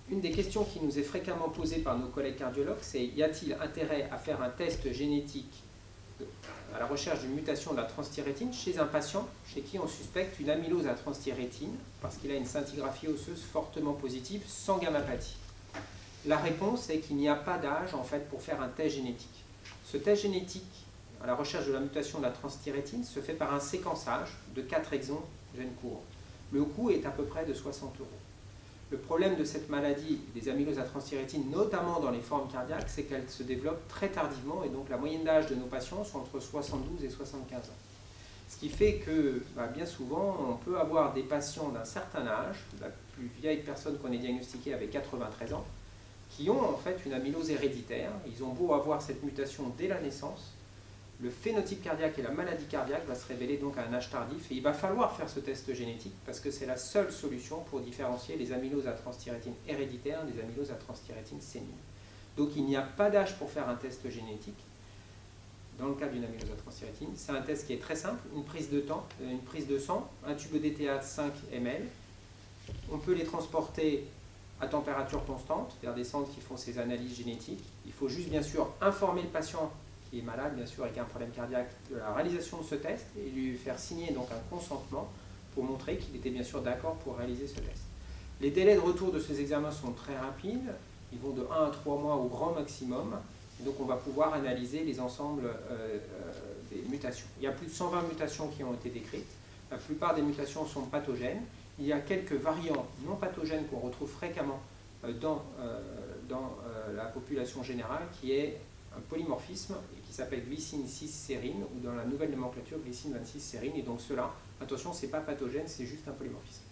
Une des questions qui nous est fréquemment posée par nos collègues cardiologues, c'est y a-t-il intérêt à faire un test génétique à la recherche d'une mutation de la transthyrétine chez un patient chez qui on suspecte une amylose à transthyrétine parce qu'il a une scintigraphie osseuse fortement positive sans gammapathie? La réponse est qu'il n'y a pas d'âge en fait pour faire un test génétique. Ce test génétique à la recherche de la mutation de la transthyrétine se fait par un séquençage de 4 exons gènes courts. Le coût est à peu près de 60 €. Le problème de cette maladie des amyloses à transthyrétine, notamment dans les formes cardiaques, c'est qu'elle se développe très tardivement et donc la moyenne d'âge de nos patients sont entre 72 et 75 ans. Ce qui fait que bien souvent, on peut avoir des patients d'un certain âge, la plus vieille personne qu'on ait diagnostiquée avait 93 ans, qui ont en fait une amylose héréditaire. Ils ont beau avoir cette mutation dès la naissance, le phénotype cardiaque et la maladie cardiaque va se révéler donc à un âge tardif et il va falloir faire ce test génétique parce que c'est la seule solution pour différencier les amyloses à transthyrétine héréditaires des amyloses à transthyrétine séniles. Donc il n'y a pas d'âge pour faire un test génétique dans le cas d'une amylose à transthyrétine. C'est un test qui est très simple, une prise de sang, un tube DTA de 5 ml. On peut les transporter à température constante vers des centres qui font ces analyses génétiques. Il faut juste bien sûr informer le patient qui est malade, bien sûr, et qui a un problème cardiaque, de la réalisation de ce test et lui faire signer donc un consentement pour montrer qu'il était bien sûr d'accord pour réaliser ce test. Les délais de retour de ces examens sont très rapides, ils vont de 1 à 3 mois au grand maximum, donc on va pouvoir analyser les ensembles des mutations. Il y a plus de 120 mutations qui ont été décrites, la plupart des mutations sont pathogènes, il y a quelques variants non pathogènes qu'on retrouve fréquemment dans la population générale qui est un polymorphisme qui s'appelle glycine 6-sérine ou dans la nouvelle nomenclature glycine 26-sérine et donc cela, attention, ce n'est pas pathogène, c'est juste un polymorphisme.